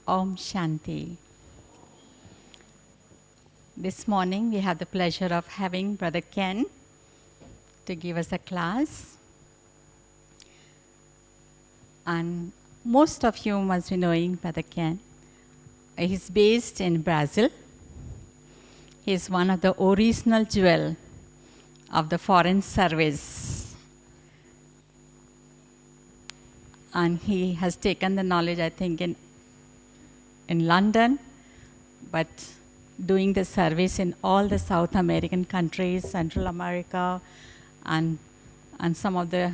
Om Shanti. This morning we have the pleasure of having Brother Ken to give us a class. And most of you must be knowing Brother Ken. He's based in Brazil. He's one of the original jewel of the Foreign Service. And he has taken the knowledge, I think, in London, but doing the service in all the South American countries, Central America, and some of the,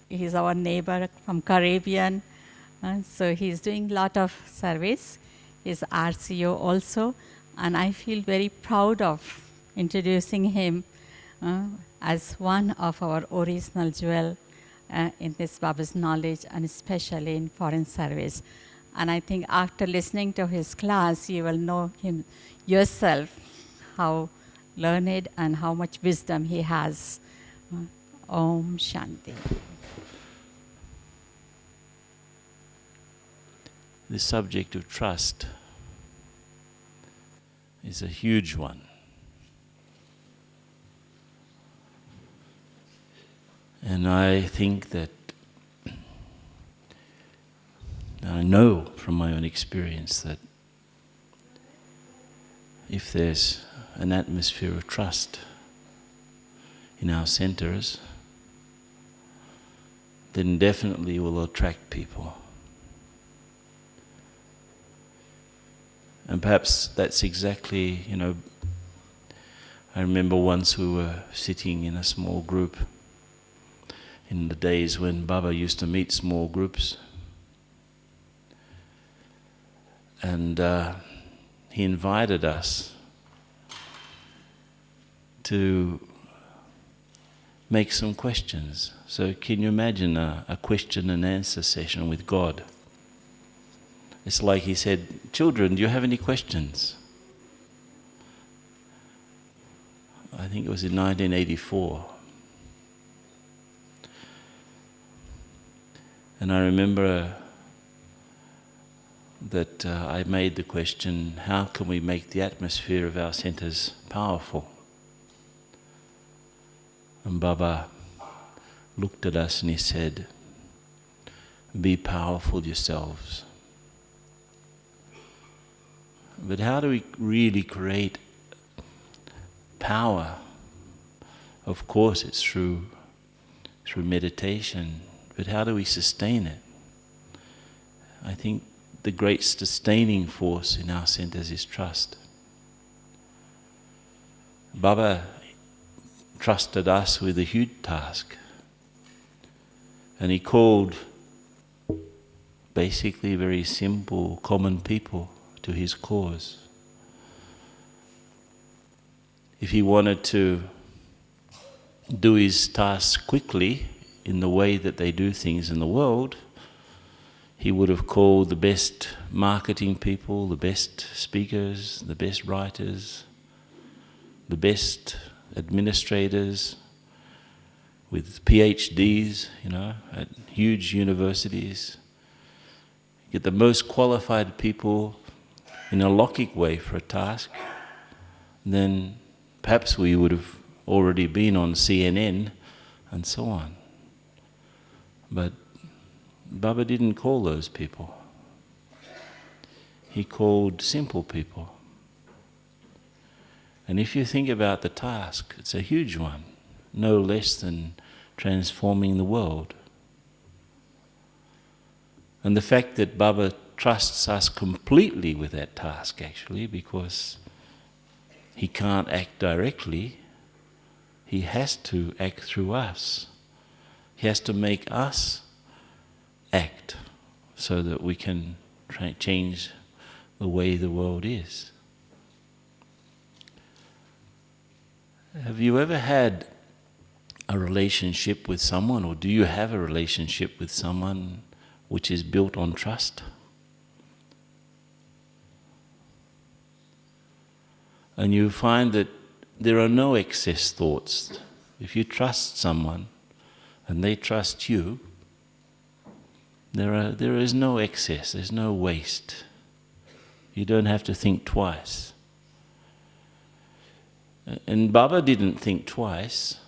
he's our neighbor from Caribbean. So he's doing a lot of service. He's RCO also, and I feel very proud of introducing him as one of our original jewel in this Baba's knowledge, and especially in Foreign Service. And I think after listening to his class, you will know him yourself, how learned and how much wisdom he has. Om Shanti. The subject of trust is a huge one. And I think that I know from my own experience that if there's an atmosphere of trust in our centers, then definitely will attract people. And perhaps that's exactly, I remember once we were sitting in a small group in the days when Baba used to meet small groups. And he invited us to make some questions. So can you imagine a question and answer session with God? It's like he said, "Children, do you have any questions?" I think it was in 1984. And I remember that I made the question, how can we make the atmosphere of our centers powerful? And Baba looked at us and he said, "Be powerful yourselves." But how do we really create power? Of course it's through meditation, but how do we sustain it? I think the great sustaining force in our centers is trust. Baba trusted us with a huge task, and he called basically very simple, common people to his cause. If he wanted to do his task quickly in the way that they do things in the world, he would have called the best marketing people, the best speakers, the best writers, the best administrators with PhDs, at huge universities. Get the most qualified people in a logic way for a task, then perhaps we would have already been on CNN and so on. But Baba didn't call those people. He called simple people. And if you think about the task, it's a huge one, no less than transforming the world. And the fact that Baba trusts us completely with that task, actually, because he can't act directly, he has to act through us. He has to make us act so that we can change the way the world is. Have you ever had a relationship with someone, or do you have a relationship with someone which is built on trust? And you find that there are no excess thoughts. If you trust someone and they trust you, there is no excess, there's no waste. You don't have to think twice. And Baba didn't think twice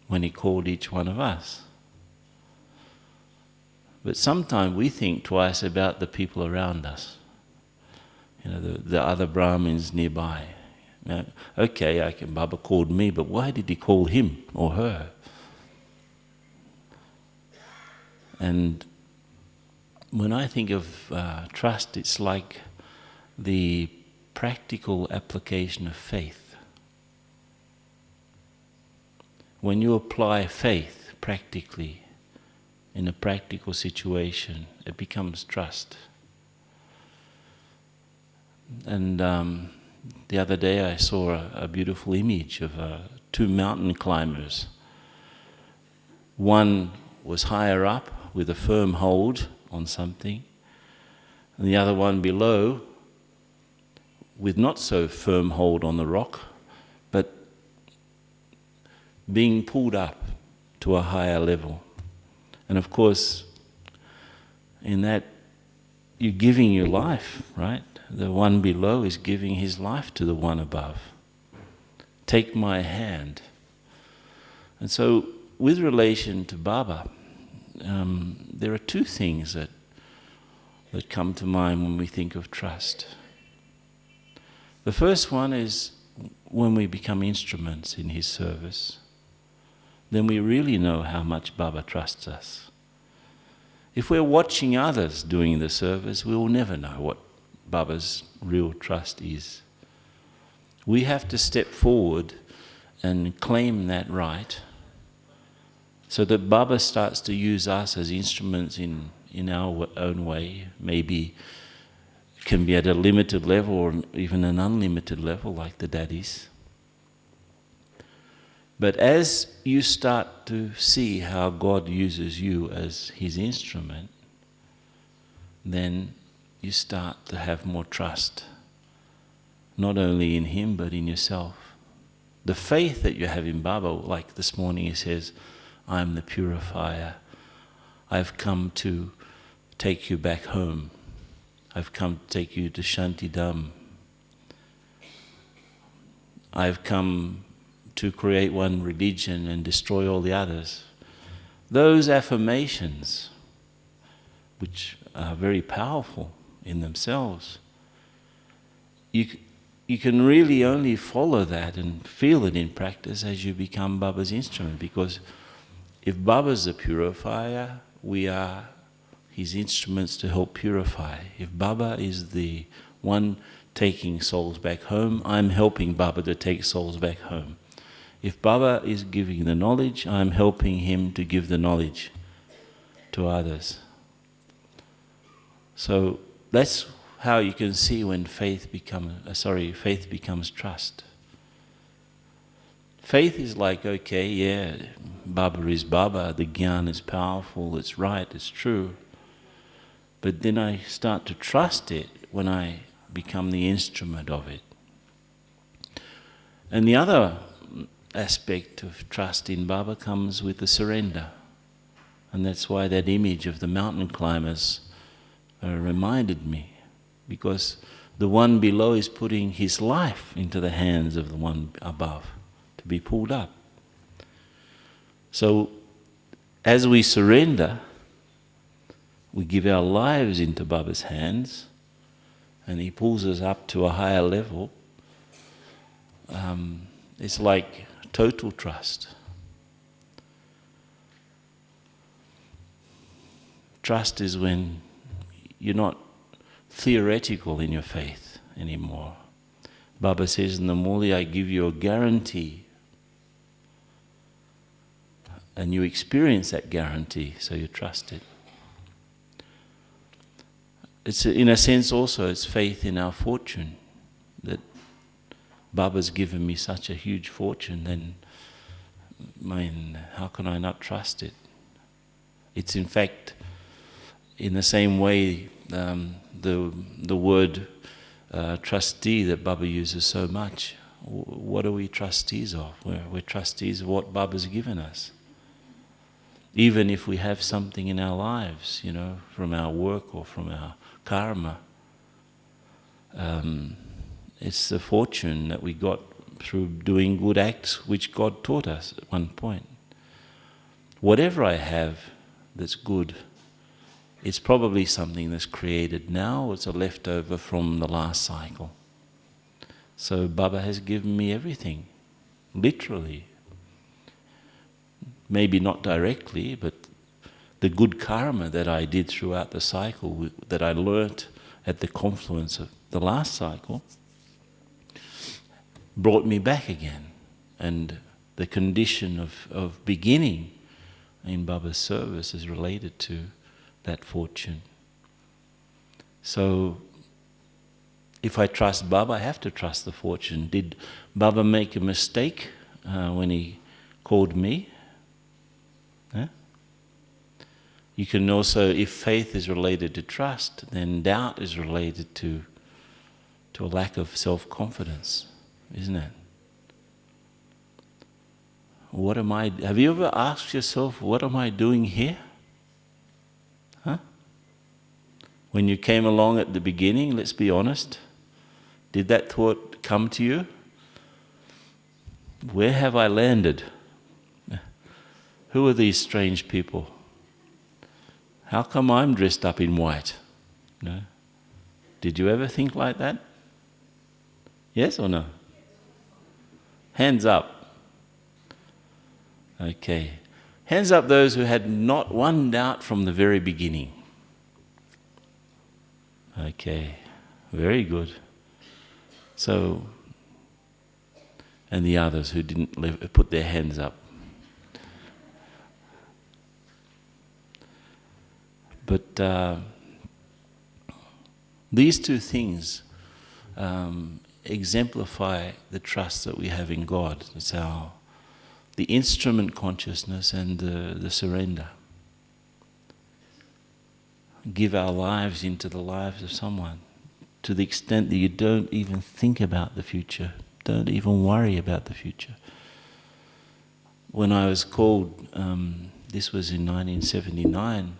when he called each one of us. But sometimes we think twice about the people around us. You know, the other Brahmins nearby. Now, okay, Baba called me, but why did he call him or her? And when I think of trust, it's like the practical application of faith. When you apply faith practically in a practical situation, it becomes trust. And the other day I saw a beautiful image of two mountain climbers. One was higher up with a firm hold on something, and the other one below with not so firm hold on the rock, but being pulled up to a higher level. And of course, in that, you're giving your life, right? The one below is giving his life to the one above. Take my hand. And so, with relation to Baba, there are two things that come to mind when we think of trust. The first one is when we become instruments in his service, then we really know how much Baba trusts us. If we're watching others doing the service, we will never know what Baba's real trust is. We have to step forward and claim that right, so that Baba starts to use us as instruments in our own way. Maybe it can be at a limited level or even an unlimited level like the daddies. But as you start to see how God uses you as his instrument, then you start to have more trust, not only in him but in yourself. The faith that you have in Baba, like this morning he says, I am the purifier. I've come to take you back home. I've come to take you to Shantidam. I've come to create one religion and destroy all the others. Those affirmations, which are very powerful in themselves, you can really only follow that and feel it in practice as you become Baba's instrument, because if Baba's a purifier, we are his instruments to help purify. If Baba is the one taking souls back home, I'm helping Baba to take souls back home. If Baba is giving the knowledge, I'm helping him to give the knowledge to others. So that's how you can see when faith becomes trust. Faith is like, okay, yeah, Baba is Baba, the Gyan is powerful, it's right, it's true. But then I start to trust it when I become the instrument of it. And the other aspect of trust in Baba comes with the surrender. And that's why that image of the mountain climbers reminded me, because the one below is putting his life into the hands of the one above to be pulled up. So as we surrender, we give our lives into Baba's hands and he pulls us up to a higher level. It's like total trust. Trust is when you're not theoretical in your faith anymore. Baba says in the Murli, I give you a guarantee. And you experience that guarantee, so you trust it. It's, in a sense also, it's faith in our fortune, that Baba's given me such a huge fortune, then, how can I not trust it? It's in fact, in the same way, the word trustee that Baba uses so much, what are we trustees of? We're trustees of what Baba's given us. Even if we have something in our lives, from our work or from our karma, It's the fortune that we got through doing good acts which God taught us at one point. Whatever I have that's good, it's probably something that's created now, it's a leftover from the last cycle. So Baba has given me everything, literally. Maybe not directly, but the good karma that I did throughout the cycle, that I learnt at the confluence of the last cycle, brought me back again. And the condition of beginning in Baba's service is related to that fortune. So, if I trust Baba, I have to trust the fortune. Did Baba make a mistake when he called me? Huh? You can also, if faith is related to trust, then doubt is related to a lack of self-confidence, isn't it? Have you ever asked yourself, what am I doing here? Huh? When you came along at the beginning, let's be honest, did that thought come to you? Where have I landed? Who are these strange people? How come I'm dressed up in white? No? Did you ever think like that? Yes or no? Hands up. Okay. Hands up those who had not one doubt from the very beginning. Okay. Very good. So, and the others who didn't put their hands up. But these two things exemplify the trust that we have in God. It's the instrument consciousness and the surrender. Give our lives into the lives of someone, to the extent that you don't even think about the future, don't even worry about the future. When I was called, this was in 1979,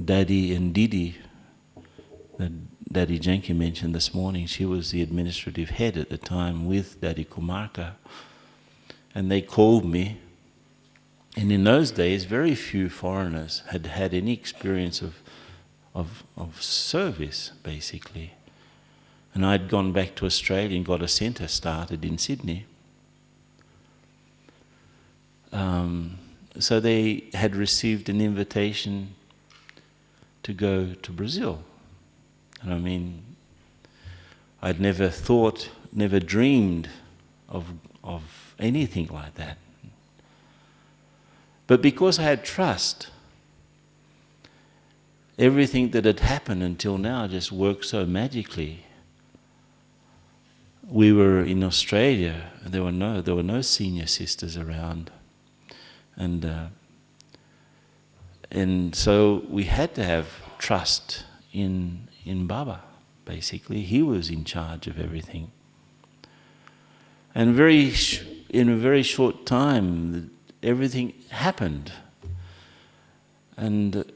Daddy and Didi, that Daddy Janki mentioned this morning, she was the administrative head at the time with Daddy Kumarka, and they called me. And in those days, very few foreigners had had any experience of service, basically. And I'd gone back to Australia and got a centre started in Sydney. So they had received an invitation to go to Brazil. And I mean, I'd never thought, never dreamed of anything like that. But because I had trust, everything that had happened until now just worked so magically. We were in Australia, and there were no senior sisters around, and so we had to have trust in Baba. Basically, he was in charge of everything. And in a very short time, everything happened, and it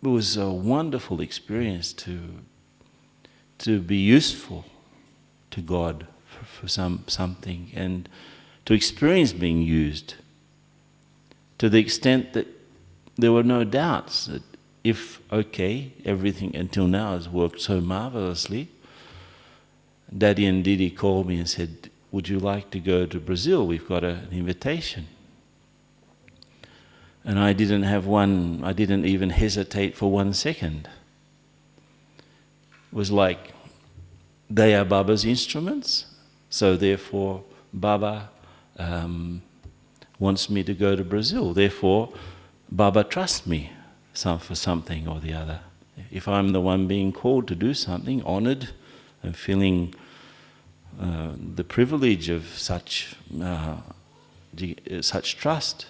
was a wonderful experience to be useful to God for something, and to experience being used, to the extent that there were no doubts that if, okay, everything until now has worked so marvelously. Daddy and Didi called me and said, would you like to go to Brazil? We've got an invitation. And I didn't even hesitate for 1 second. It was like, they are Baba's instruments, so therefore Baba wants me to go to Brazil. Therefore, Baba trusts me for something or the other. If I'm the one being called to do something, honoured and feeling the privilege of such trust,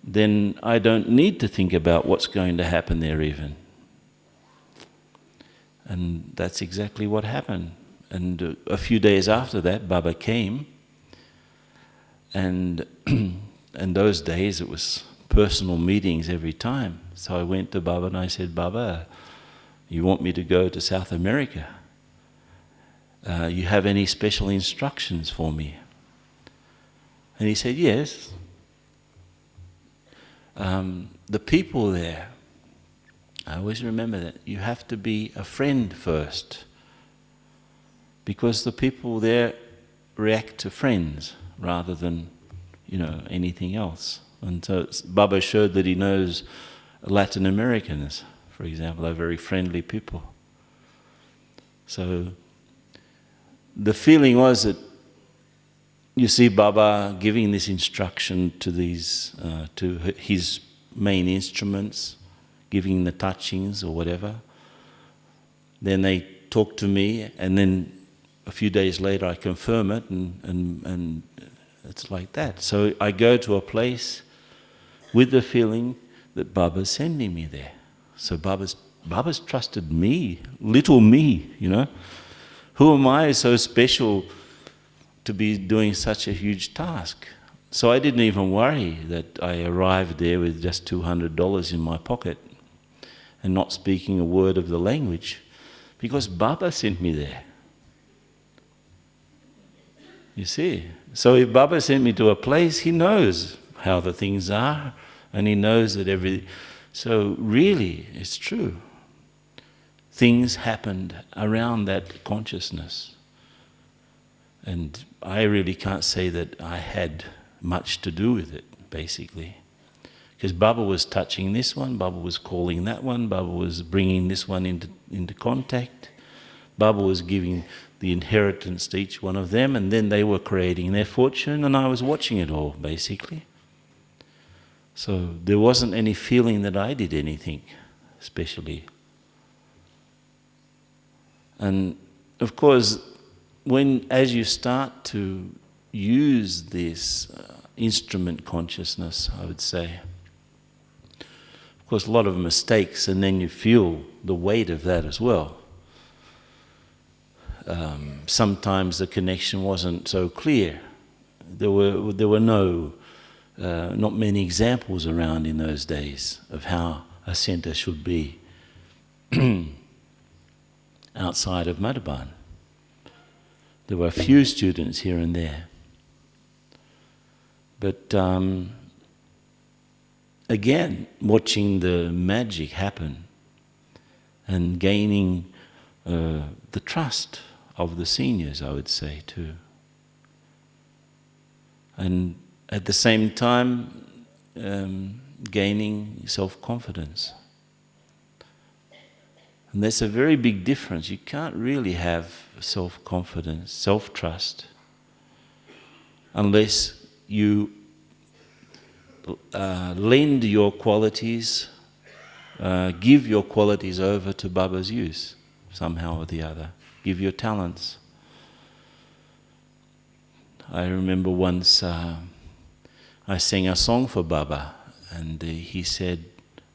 then I don't need to think about what's going to happen there even. And that's exactly what happened. And a few days after that, Baba came, and in those days it was personal meetings every time. So I went to Baba and I said, Baba, You want me to go to South America? You have any special instructions for me? And he said, yes. The people there, I always remember that, you have to be a friend first, because the people there react to friends rather than, anything else. And so Baba showed that he knows Latin Americans, for example, are very friendly people. So the feeling was that you see Baba giving this instruction to these, to his main instruments, giving the touchings or whatever. Then they talk to me, and then a few days later I confirm it, and it's like that. So I go to a place with the feeling that Baba's sending me there. So Baba's trusted me, little me, Who am I so special to be doing such a huge task? So I didn't even worry that I arrived there with just $200 in my pocket and not speaking a word of the language, because Baba sent me there. You see? So if Baba sent me to a place, he knows how the things are, and he knows that so really, it's true. Things happened around that consciousness. And I really can't say that I had much to do with it, basically. Because Baba was touching this one, Baba was calling that one, Baba was bringing this one into contact. Baba was giving the inheritance to each one of them, and then they were creating their fortune, and I was watching it all, basically. So there wasn't any feeling that I did anything, especially. And of course, as you start to use this instrument consciousness, I would say, of course a lot of mistakes, and then you feel the weight of that as well. Sometimes the connection wasn't so clear. There were not many examples around in those days of how a center should be outside of Madhuban. There were a few students here and there. But again, watching the magic happen and gaining the trust of the seniors, I would say, too. And at the same time, gaining self-confidence. And that's a very big difference. You can't really have self-confidence, self-trust, unless you lend your qualities, give your qualities over to Baba's use, somehow or the other. Give your talents. I remember once I sang a song for Baba, and he said,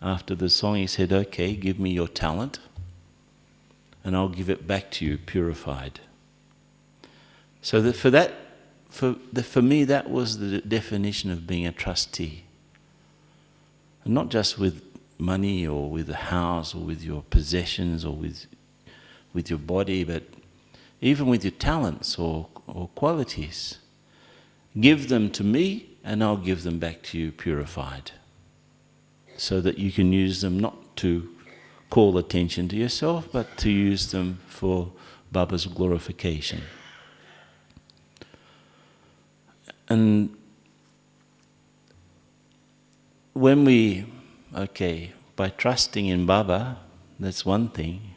after the song, he said, okay, give me your talent, and I'll give it back to you purified. So that for me, that was the definition of being a trustee. And not just with money or with a house or with your possessions or with your body, but even with your talents or qualities. Give them to me, and I'll give them back to you purified, so that you can use them not to call attention to yourself, but to use them for Baba's glorification. And when by trusting in Baba, that's one thing.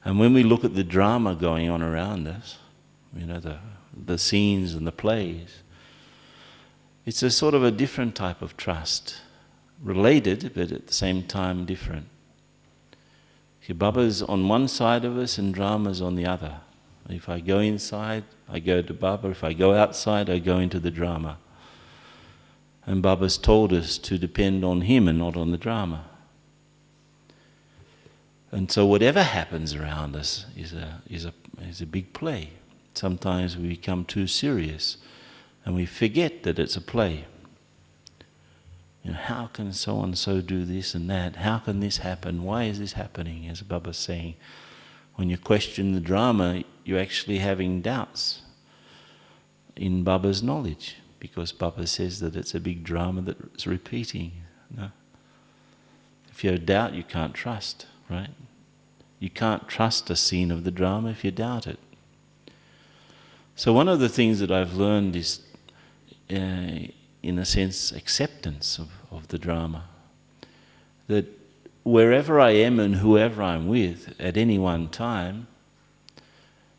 And when we look at the drama going on around us, the scenes and the plays, it's a sort of a different type of trust. Related, but at the same time different. Baba's on one side of us and drama's on the other. If I go inside, I go to Baba. If I go outside, I go into the drama. And Baba's told us to depend on him and not on the drama. And so whatever happens around us is a big play. Sometimes we become too serious and we forget that it's a play. how can so-and-so do this and that? How can this happen? Why is this happening? As Baba's saying, when you question the drama, you're actually having doubts in Baba's knowledge, because Baba says that it's a big drama that's repeating. No? If you have doubt, you can't trust, right? You can't trust a scene of the drama if you doubt it. So one of the things that I've learned is, in a sense, acceptance of the drama. That wherever I am and whoever I'm with at any one time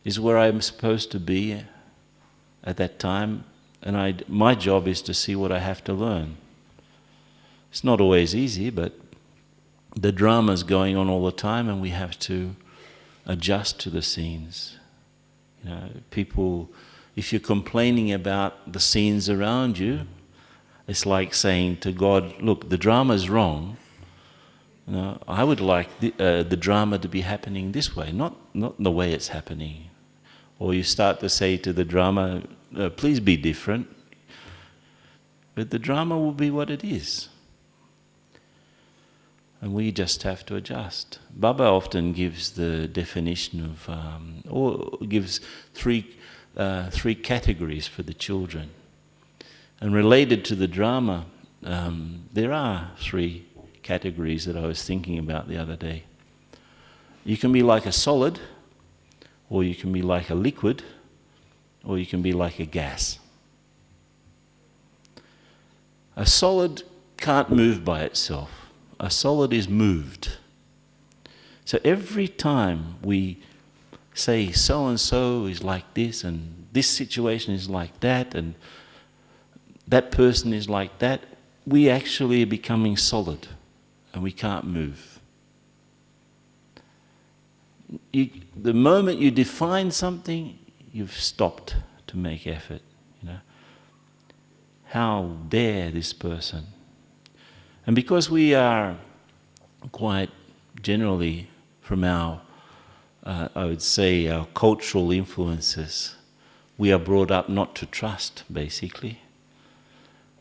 is where I'm supposed to be at that time, and my job is to see what I have to learn. It's not always easy, but the drama's going on all the time, and we have to adjust to the scenes. People, if you're complaining about the scenes around you, it's like saying to God, look, the drama's wrong. I would like the drama to be happening this way, not the way it's happening. Or you start to say to the drama, please be different. But the drama will be what it is. And we just have to adjust. Baba often gives the definition of, or gives three categories for the children. And related to the drama, there are 3 categories that I was thinking about the other day. You can be like a solid, or you can be like a liquid, or you can be like a gas. A solid can't move by itself. A solid is moved. So every time we say so-and-so is like this, and this situation is like that, and that person is like that, we actually are becoming solid, and we can't move. The moment you define something, you've stopped to make effort. How dare this person? And because we are quite generally, from our, I would say, our cultural influences, we are brought up not to trust, basically.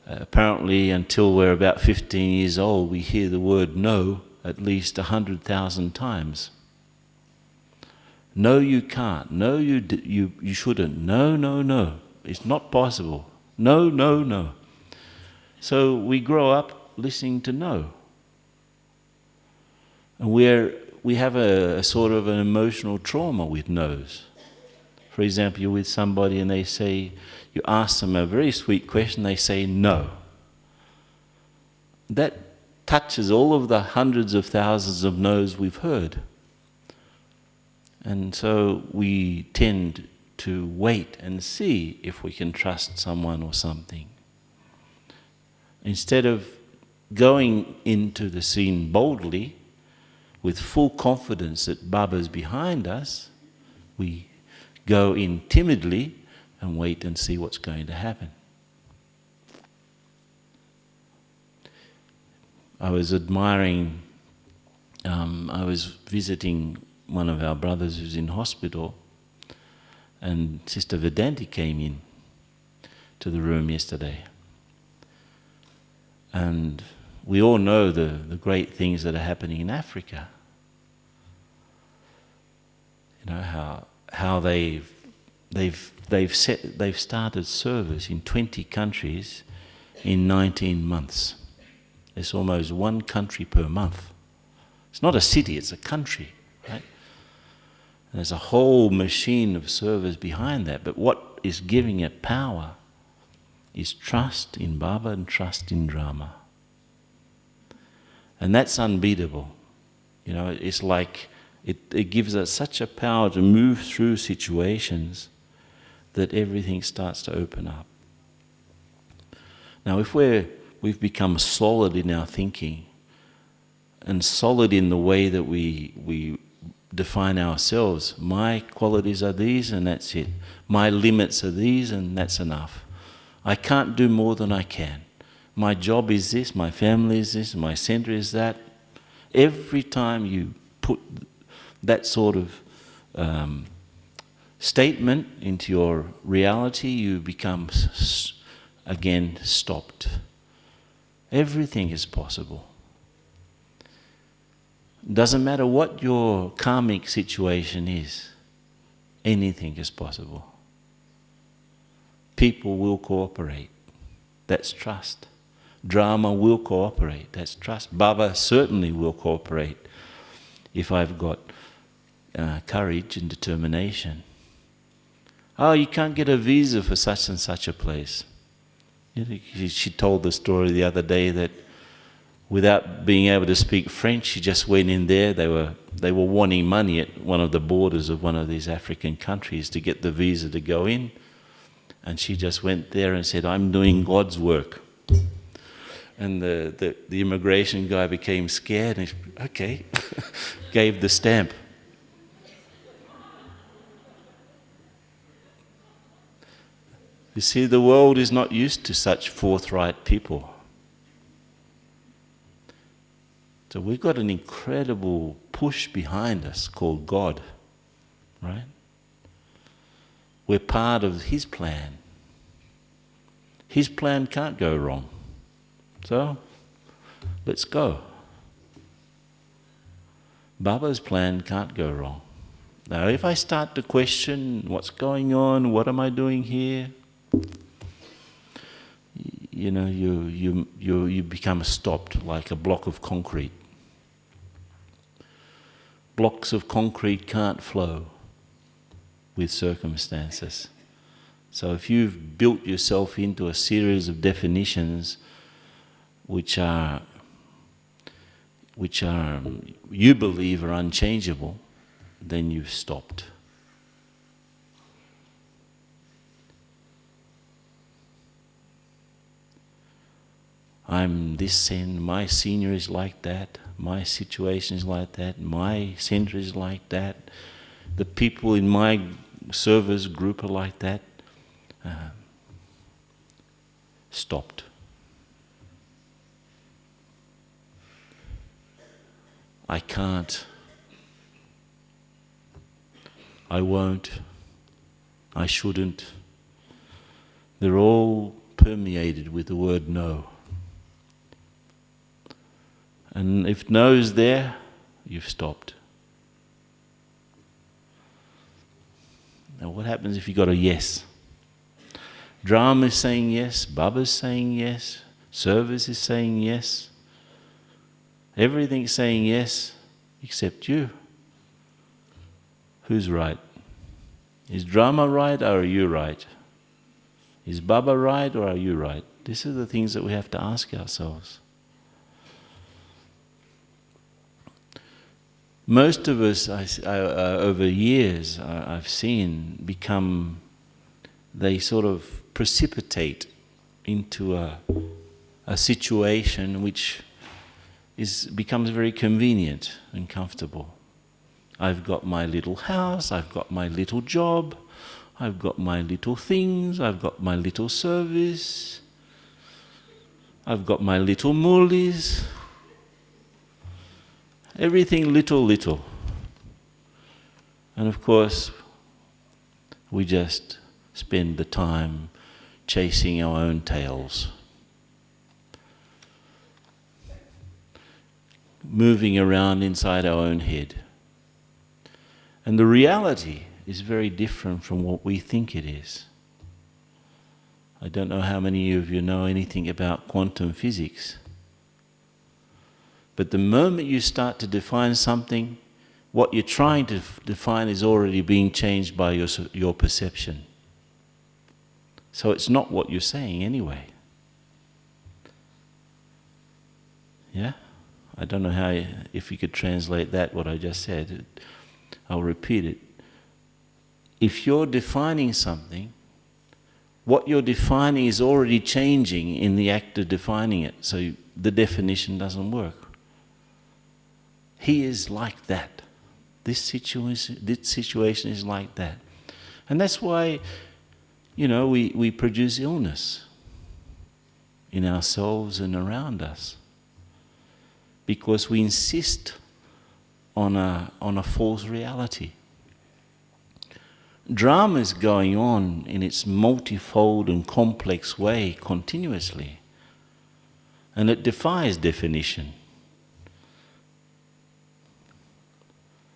Apparently, until we're about 15 years old, we hear the word no at least 100,000 times. No, you can't. No, you shouldn't. No, no, no. It's not possible. No, no, no. So we grow up listening to no. And we have a sort of an emotional trauma with no's. For example, you're with somebody and they say, you ask them a very sweet question, they say no. That touches all of the hundreds of thousands of no's we've heard. And so we tend to wait and see if we can trust someone or something. Instead of going into the scene boldly, with full confidence that Baba's behind us, we go in timidly and wait and see what's going to happen. I was admiring, I was visiting one of our brothers who's in hospital, and Sister Vedanti came in to the room yesterday. And we all know the great things that are happening in Africa. How they've started service in 20 countries in 19 months. It's almost 1 country per month. It's not a city, it's a country, right? And there's a whole machine of service behind that. But what is giving it power is trust in Baba and trust in drama. And that's unbeatable. It's like it gives us such a power to move through situations that everything starts to open up. Now, if we've become solid in our thinking and solid in the way that we define ourselves, my qualities are these and that's it. My limits are these and that's enough. I can't do more than I can. My job is this, my family is this, my center is that. Every time you put that sort of statement into your reality, you become again stopped. Everything is possible. Doesn't matter what your karmic situation is, anything is possible. People will cooperate. That's trust. Drama will cooperate. That's trust. Baba certainly will cooperate if I've got courage and determination. Oh, you can't get a visa for such and such a place. She told the story the other day that without being able to speak French, she just went in there. They were wanting money at one of the borders of one of these African countries to get the visa to go in. And she just went there and said, I'm doing God's work. And the immigration guy became scared and he said, okay, gave the stamp. You see, the world is not used to such forthright people. So we've got an incredible push behind us called God, right? We're part of His plan. His plan can't go wrong. So, let's go. Baba's plan can't go wrong. Now, if I start to question what's going on, what am I doing here? You know, you become stopped like a block of concrete. Blocks of concrete can't flow with circumstances. So if you've built yourself into a series of definitions which are you believe are unchangeable, then you've stopped. I'm this and my senior is like that, my situation is like that, my center is like that, the people in my service group are like that. Stopped. I can't. I won't. I shouldn't. They're all permeated with the word no. And if no's there, you've stopped. Now what happens if you got a yes? Drama is saying yes, Baba's saying yes, service is saying yes. Everything's saying yes, except you. Who's right? Is drama right or are you right? Is Baba right or are you right? These are the things that we have to ask ourselves. Most of us, over years, I've seen become, they sort of precipitate into a situation which becomes very convenient and comfortable. I've got my little house, I've got my little job, I've got my little things, I've got my little service, I've got my little mulis. Everything little. And of course, we just spend the time chasing our own tails, moving around inside our own head. And the reality is very different from what we think it is. I don't know how many of you know anything about quantum physics. But the moment you start to define something, what you're trying to define is already being changed by your perception. So it's not what you're saying anyway. Yeah? I don't know if you could translate that, what I just said. I'll repeat it. If you're defining something, what you're defining is already changing in the act of defining it. So the definition doesn't work. He is like that. This situation is like that. And that's why, we produce illness in ourselves and around us. Because we insist on a false reality. Drama is going on in its multifold and complex way continuously. And it defies definition.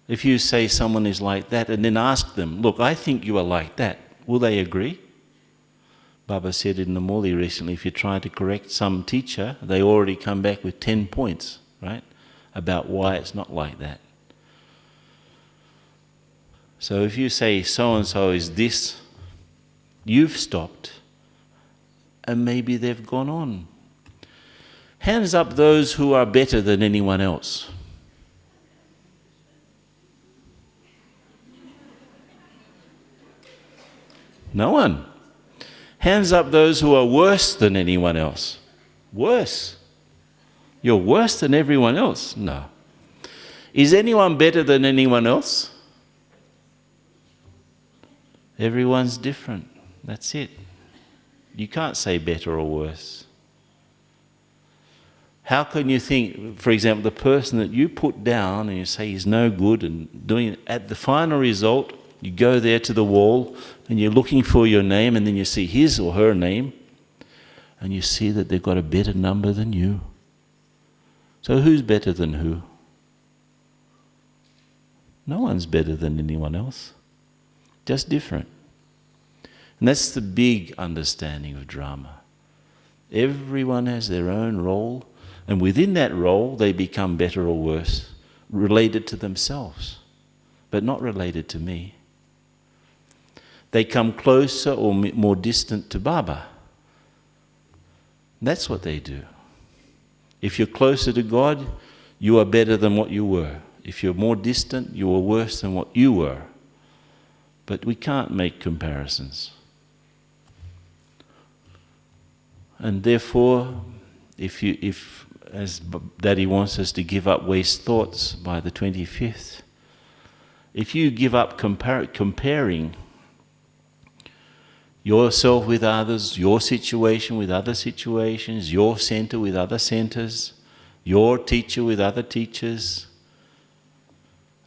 If you say someone is like that and then ask them, look, I think you are like that, will they agree? Baba said in the Murli recently, if you try to correct some teacher, they already come back with 10 points, right, about why it's not like that. So if you say so-and-so is this, you've stopped, and maybe they've gone on. Hands up those who are better than anyone else. No one. Hands up those who are worse than anyone else. Worse. You're worse than everyone else? No. Is anyone better than anyone else? Everyone's different. That's it. You can't say better or worse. How can you think, for example, the person that you put down and you say he's no good and doing, at the final result, you go there to the wall and you're looking for your name and then you see his or her name and you see that they've got a better number than you. So who's better than who? No one's better than anyone else. Just different. And that's the big understanding of drama. Everyone has their own role, and within that role they become better or worse, related to themselves, but not related to me. They come closer or more distant to Baba. That's what they do. If you're closer to God, you are better than what you were. If you're more distant, you are worse than what you were. But we can't make comparisons. And therefore, if as Daddy wants us to give up waste thoughts by the 25th, if you give up comparing yourself with others, your situation with other situations, your center with other centers, your teacher with other teachers,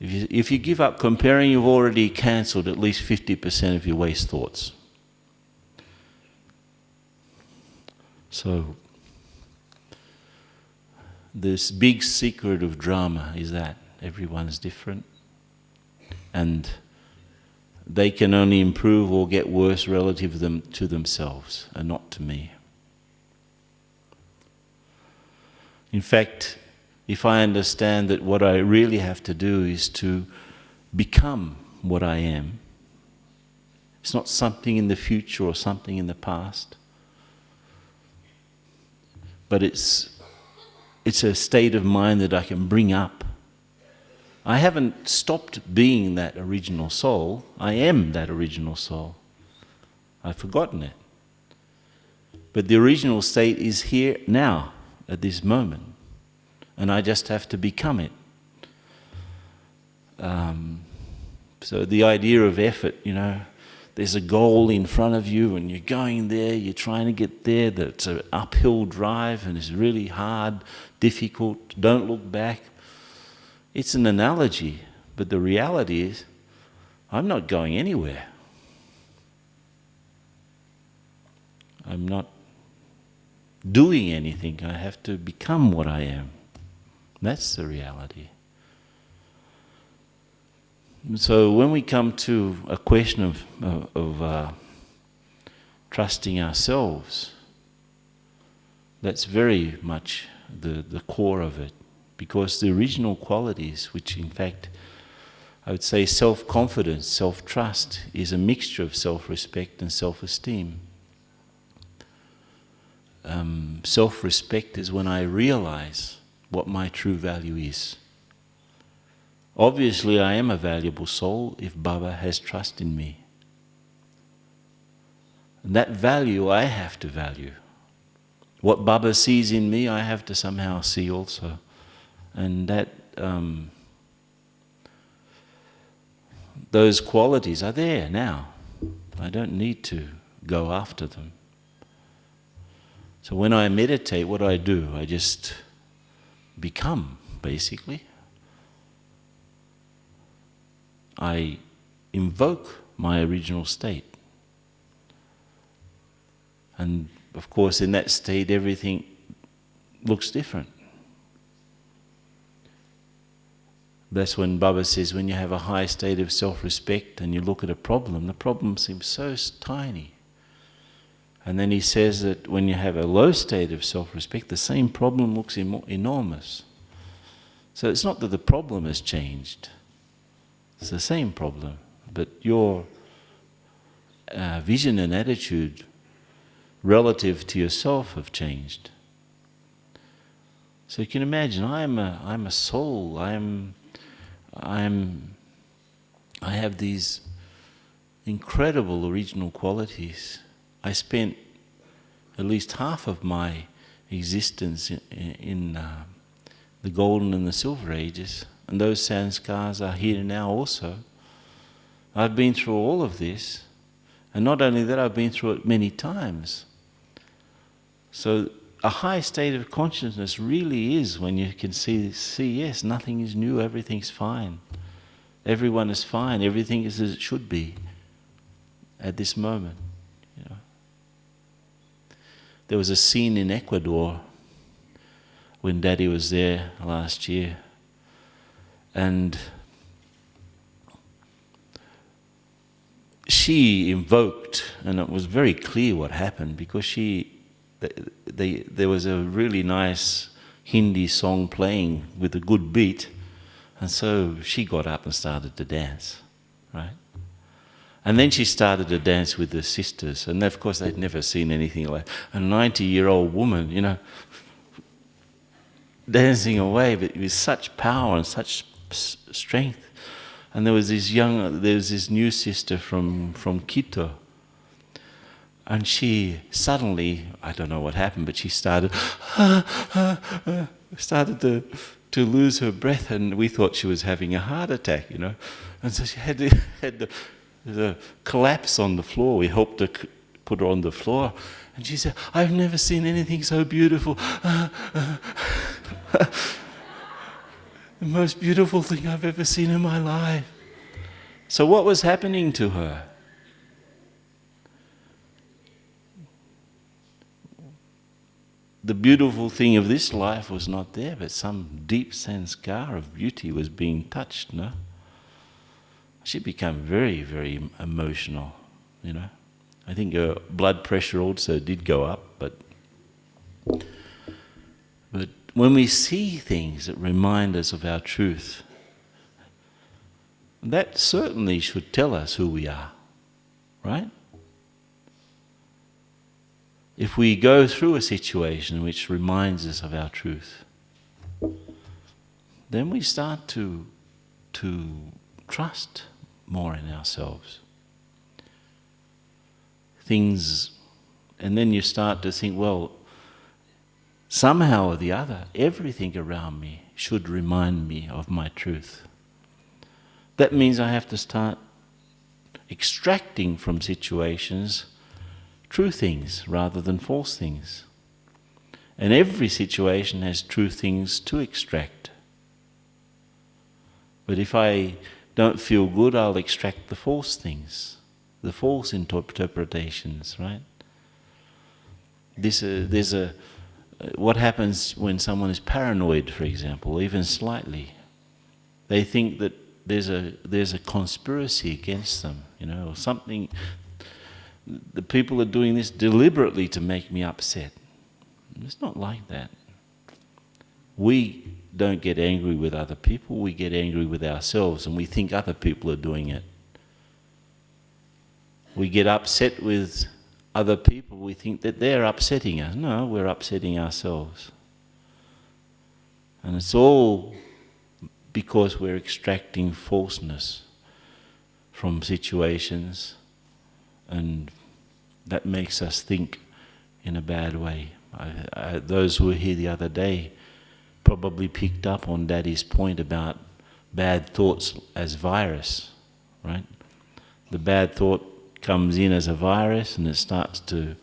if you give up comparing, you've already cancelled at least 50% of your waste thoughts. So, this big secret of drama is that everyone's different and they can only improve or get worse relative to themselves and not to me. In fact, if I understand that what I really have to do is to become what I am, it's not something in the future or something in the past, but it's a state of mind that I can bring up. I haven't stopped being that original soul. I am that original soul. I've forgotten it. But the original state is here now, at this moment. And I just have to become it. So the idea of effort, there's a goal in front of you and you're going there, you're trying to get there, that's an uphill drive and it's really hard, difficult, don't look back. It's an analogy, but the reality is, I'm not going anywhere. I'm not doing anything. I have to become what I am. That's the reality. So when we come to a question of trusting ourselves, that's very much the core of it. Because the original qualities, which in fact I would say self-confidence, self-trust, is a mixture of self-respect and self-esteem. Self-respect is when I realize what my true value is. Obviously I am a valuable soul if Baba has trust in me. And that value I have to value. What Baba sees in me I have to somehow see also. And that those qualities are there now. I don't need to go after them. So when I meditate, what do? I just become, basically. I invoke my original state. And of course in that state everything looks different. That's when Baba says, when you have a high state of self-respect and you look at a problem, the problem seems so tiny. And then he says that when you have a low state of self-respect, the same problem looks enormous. So it's not that the problem has changed. It's the same problem, but your vision and attitude relative to yourself have changed. So you can imagine, I'm a soul. I have these incredible original qualities. I spent at least half of my existence in the golden and the silver ages, and those sanskars are here now also. I've been through all of this, and not only that, I've been through it many times. So a high state of consciousness really is when you can see, yes, nothing is new, everything's fine. Everyone is fine, everything is as it should be at this moment. You know. There was a scene in Ecuador when Daddy was there last year, and she invoked, and it was very clear what happened, because there was a really nice Hindi song playing with a good beat, and so she got up and started to dance, right? And then she started to dance with her sisters, and of course they'd never seen anything like a 90-year-old woman, you know, dancing away, but with such power and such strength. And there was this new sister from Quito, and she suddenly, I don't know what happened, but she started to lose her breath, and we thought she was having a heart attack, you know. And so she had the collapse on the floor. We helped her put her on the floor, and she said, "I've never seen anything so beautiful. The most beautiful thing I've ever seen in my life." So what was happening to her? The beautiful thing of this life was not there, but some deep sanskar of beauty was being touched, no? She became very, very emotional, you know. I think her blood pressure also did go up, but when we see things that remind us of our truth, that certainly should tell us who we are, right? If we go through a situation which reminds us of our truth, then we start to trust more in ourselves. And then you start to think, well, somehow or the other, everything around me should remind me of my truth. That means I have to start extracting from situations true things rather than false things. And every situation has true things to extract. But if I don't feel good, I'll extract the false things, the false interpretations, right? What happens when someone is paranoid, for example, even slightly? They think that there's a conspiracy against them, you know, or something. The people are doing this deliberately to make me upset. It's not like that. We don't get angry with other people, we get angry with ourselves, and we think other people are doing it. We get upset with other people, we think that they're upsetting us. No, we're upsetting ourselves. And it's all because we're extracting falseness from situations, and that makes us think in a bad way. Those who were here the other day probably picked up on Daddy's point about bad thoughts as virus, right? The bad thought comes in as a virus and it starts to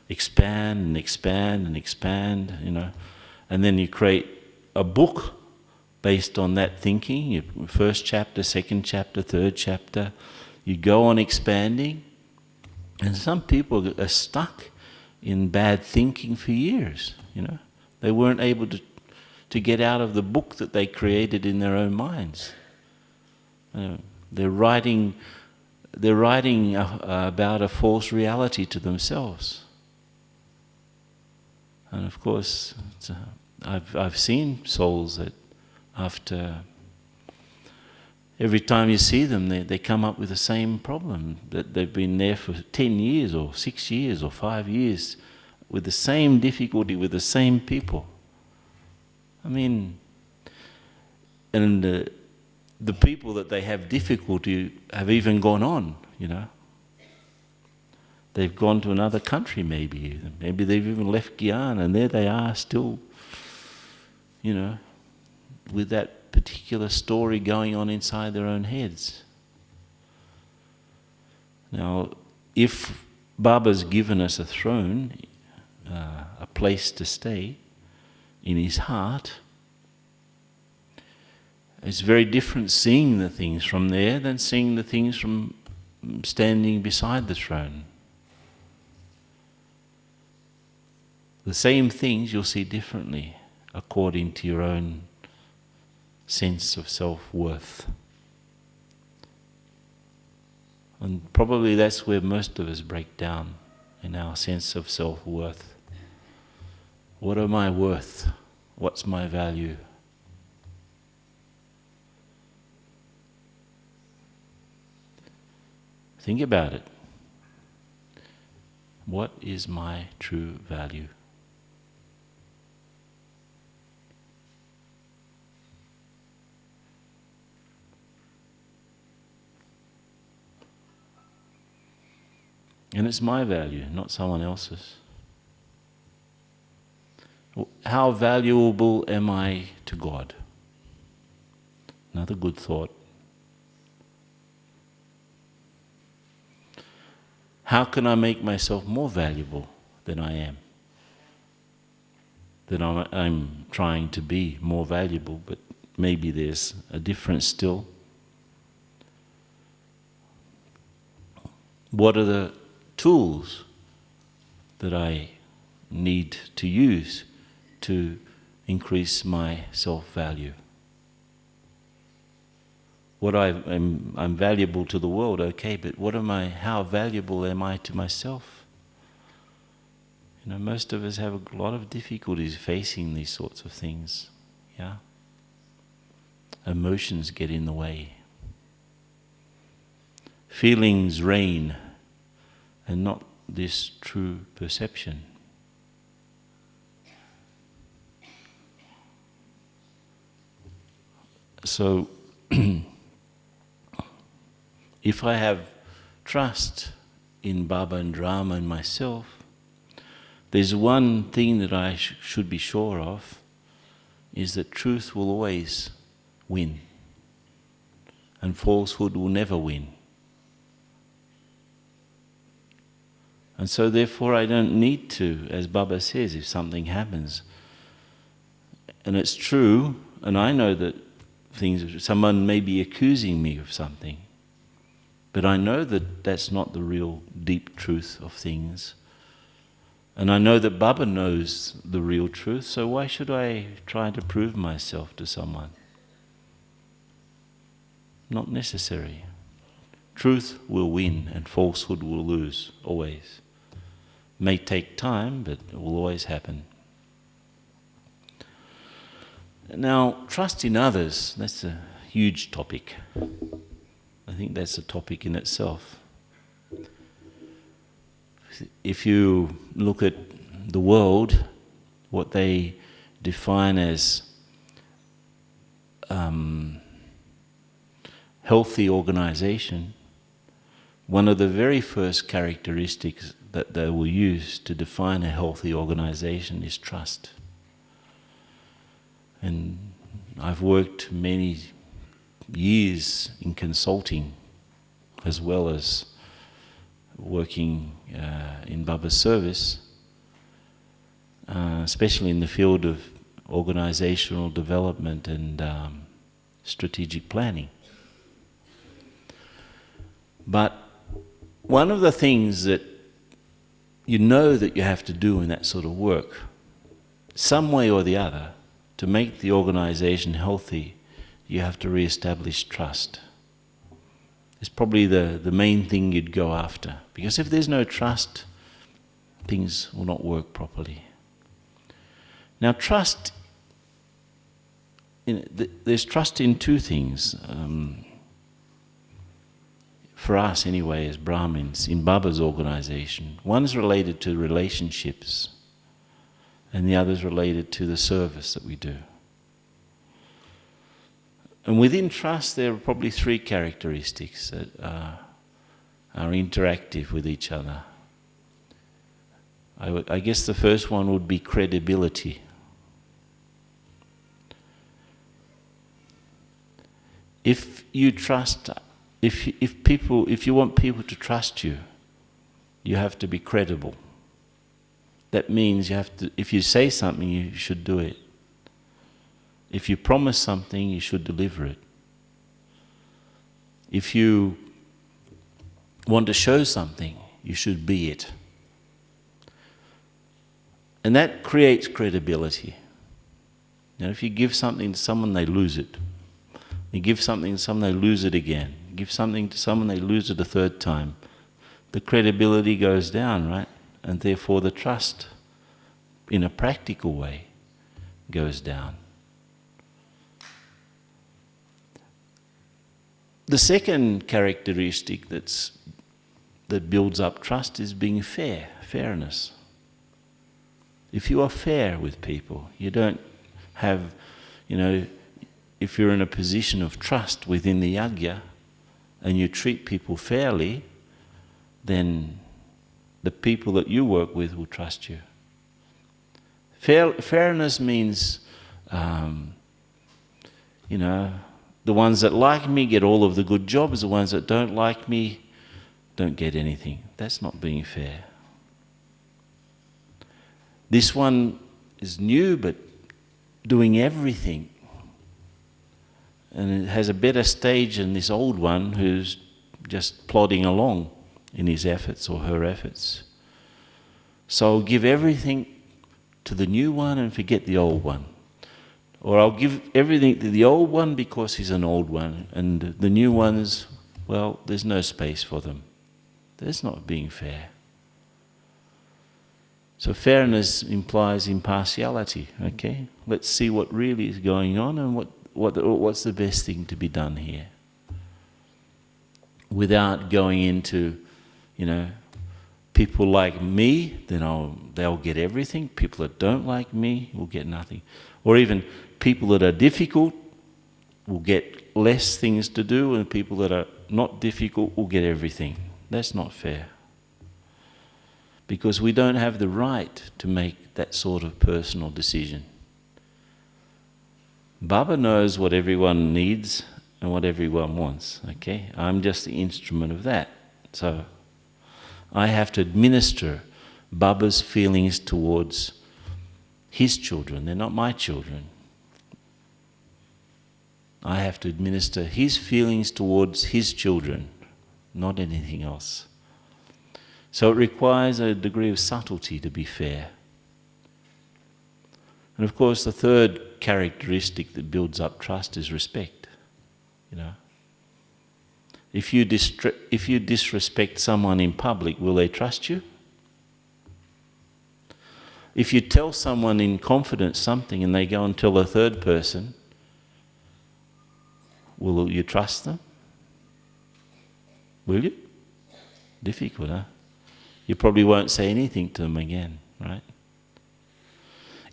expand and expand and expand, you know. And then you create a book based on that thinking, first chapter, second chapter, third chapter. You go on expanding, and some people are stuck in bad thinking for years, you know. They weren't able to get out of the book that they created in their own minds. They're writing about a false reality to themselves. And of course, I've seen souls that after every time you see them, they come up with the same problem, that they've been there for 10 years or 6 years or 5 years with the same difficulty, with the same people. I mean, and the people that they have difficulty have even gone on, you know. They've gone to another country maybe. Maybe they've even left Guyana, and there they are still, you know, with that particular story going on inside their own heads. Now, if Baba's given us a throne, a place to stay in his heart, it's very different seeing the things from there than seeing the things from standing beside the throne. The same things you'll see differently according to your own sense of self-worth. And probably that's where most of us break down, in our sense of self-worth. What am I worth? What's my value? Think about it. What is my true value? And it's my value, not someone else's. How valuable am I to God? Another good thought. How can I make myself more valuable than I am? That I'm trying to be more valuable, but maybe there's a difference still. What are the tools that I need to use to increase my self-value? I'm valuable to the world, okay, but how valuable am I to myself? You know, most of us have a lot of difficulties facing these sorts of things, yeah? Emotions get in the way. Feelings reign, and not this true perception. So, if I have trust in Baba and Rama and myself, there's one thing that I should be sure of, is that truth will always win, and falsehood will never win. And so therefore I don't need to, as Baba says, if something happens, and it's true, and I know that someone may be accusing me of something, but I know that that's not the real deep truth of things. And I know that Baba knows the real truth, so why should I try to prove myself to someone? Not necessary. Truth will win and falsehood will lose, always. May take time, but it will always happen. Now, trust in others, that's a huge topic. I think that's a topic in itself. If you look at the world, what they define as healthy organization, one of the very first characteristics that they will use to define a healthy organization is trust. And I've worked many years in consulting as well as working in Baba's service, especially in the field of organizational development and strategic planning. But one of the things that you know that you have to do in that sort of work some way or the other, to make the organization healthy, you have to re-establish trust. It's probably the main thing you'd go after. Because if there's no trust, things will not work properly. Now trust, there's trust in two things. For us anyway, as Brahmins, in Baba's organization. One is related to relationships, and the other is related to the service that we do. And within trust, there are probably three characteristics that are interactive with each other. I guess the first one would be credibility. If you trust, if you want people to trust you, you have to be credible. That means you have to, if you say something, you should do it. If you promise something, you should deliver it. If you want to show something, you should be it. And that creates credibility. Now, if you give something to someone, they lose it. You give something to someone, they lose it again. You give something to someone, they lose it a third time. The credibility goes down, right? And therefore the trust, in a practical way, goes down. The second characteristic that builds up trust is being fair, fairness. If you are fair with people, you don't have, if you're in a position of trust within the yagya and you treat people fairly, then the people that you work with will trust you. Fairness means, the ones that like me get all of the good jobs, the ones that don't like me don't get anything. That's not being fair. This one is new, but doing everything. And it has a better stage than this old one who's just plodding along in his efforts or her efforts. So I'll give everything to the new one and forget the old one. Or I'll give everything to the old one because he's an old one, and the new ones, well, there's no space for them. That's not being fair. So fairness implies impartiality, okay? Let's see what really is going on and what's the best thing to be done here. Without going into, people like me, then they'll get everything. People that don't like me will get nothing. Or even people that are difficult will get less things to do, and people that are not difficult will get everything. That's not fair. Because we don't have the right to make that sort of personal decision. Baba knows what everyone needs and what everyone wants, okay? I'm just the instrument of that. So I have to administer Baba's feelings towards his children. They're not my children. I have to administer his feelings towards his children, not anything else. So it requires a degree of subtlety to be fair. And of course, the third characteristic that builds up trust is respect. If you disrespect someone in public, will they trust you? If you tell someone in confidence something and they go and tell a third person, will you trust them? Will you? Difficult, huh? You probably won't say anything to them again, right?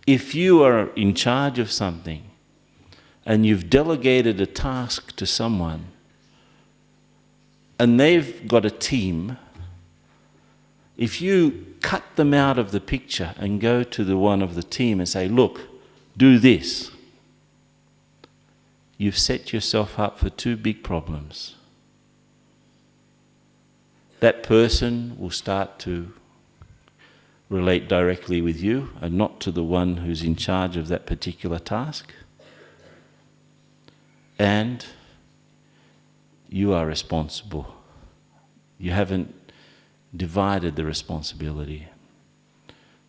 If you are in charge of something and you've delegated a task to someone and they've got a team, if you cut them out of the picture and go to the one of the team and say, look, do this, you've set yourself up for two big problems. That person will start to relate directly with you and not to the one who's in charge of that particular task. And you are responsible. You haven't divided the responsibility.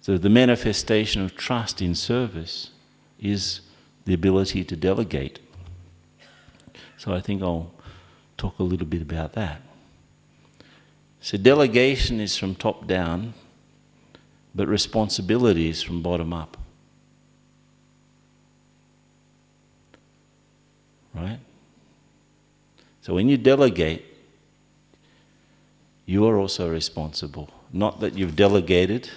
So the manifestation of trust in service is the ability to delegate. So I think I'll talk a little bit about that. So delegation is from top down, but responsibility is from bottom up. Right? So when you delegate, you are also responsible. Not that you've delegated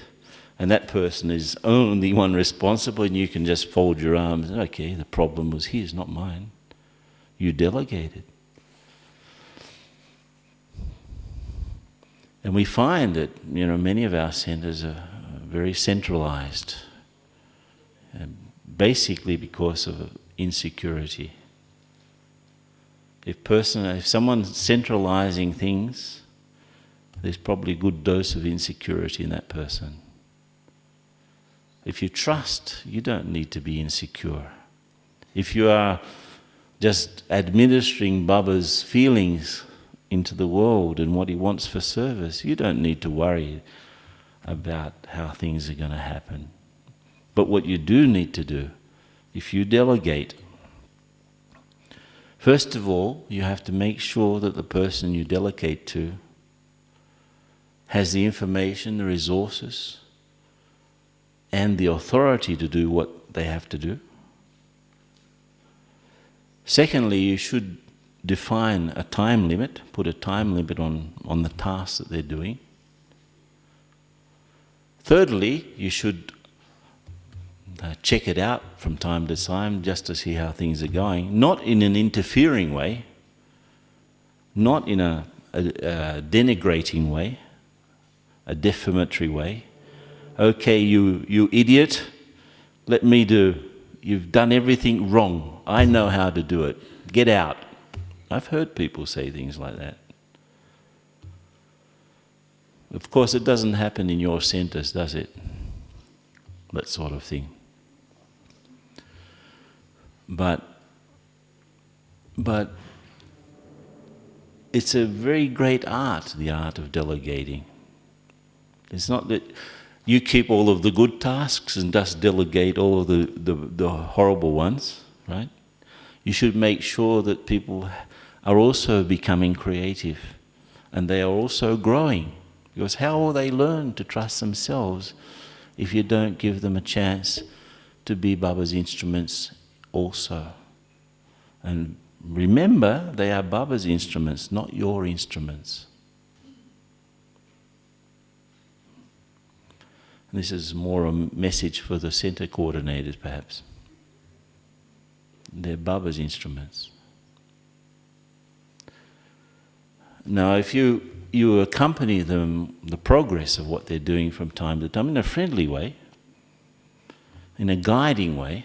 and that person is only one responsible and you can just fold your arms. Okay, the problem was his, not mine. You delegated. And we find that, you know, many of our centres are very centralised, basically because of insecurity. If someone's centralising things, there's probably a good dose of insecurity in that person. If you trust, you don't need to be insecure. If you are just administering Baba's feelings into the world and what he wants for service, you don't need to worry about how things are going to happen. But what you do need to do, if you delegate, first of all, you have to make sure that the person you delegate to has the information, the resources, and the authority to do what they have to do. Secondly, you should define a time limit, put a time limit on the tasks that they're doing. Thirdly, you should check it out from time to time just to see how things are going, not in an interfering way, not in a denigrating way, a defamatory way. Okay, you idiot, let me do. You've done everything wrong. I know how to do it. Get out. I've heard people say things like that. Of course, it doesn't happen in your centres, does it? That sort of thing. But it's a very great art, the art of delegating. It's not that you keep all of the good tasks and just delegate all of the horrible ones, right? You should make sure that people are also becoming creative and they are also growing. Because how will they learn to trust themselves if you don't give them a chance to be Baba's instruments also? And remember, they are Baba's instruments, not your instruments. This is more a message for the centre coordinators, perhaps. They're Baba's instruments. Now, if you accompany them, the progress of what they're doing from time to time, in a friendly way, in a guiding way,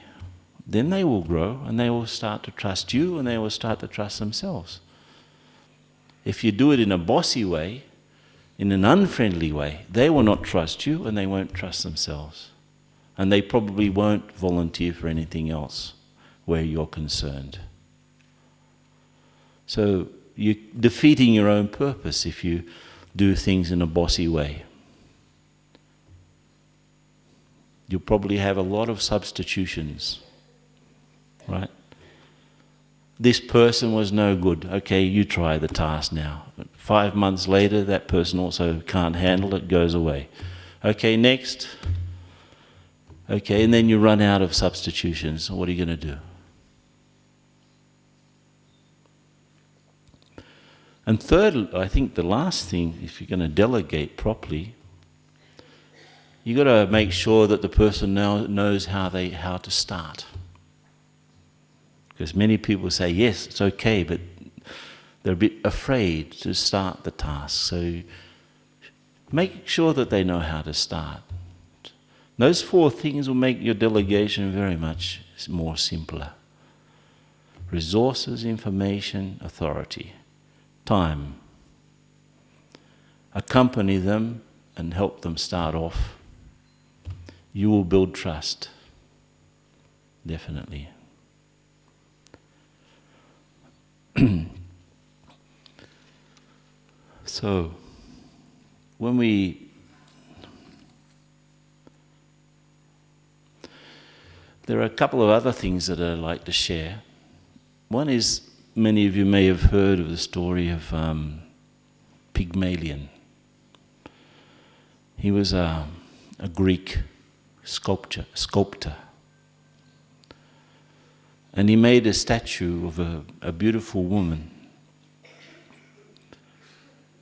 then they will grow and they will start to trust you and they will start to trust themselves. If you do it in a bossy way, in an unfriendly way, they will not trust you and they won't trust themselves. And they probably won't volunteer for anything else where you're concerned. So you're defeating your own purpose if you do things in a bossy way. You'll probably have a lot of substitutions, right? This person was no good. Okay, you try the task now. But 5 months later, that person also can't handle it, goes away. Okay, next. Okay, and then you run out of substitutions. What are you going to do? And third, I think the last thing, if you're going to delegate properly, you've got to make sure that the person now knows how to start. Because many people say, yes, it's okay, but they're a bit afraid to start the task. So make sure that they know how to start. Those 4 things will make your delegation very much more simpler. Resources, information, authority, time. Accompany them and help them start off. You will build trust, definitely. So, when we There are a couple of other things that I'd like to share. One is, many of you may have heard of the story of Pygmalion. He was a Greek sculptor. And he made a statue of a beautiful woman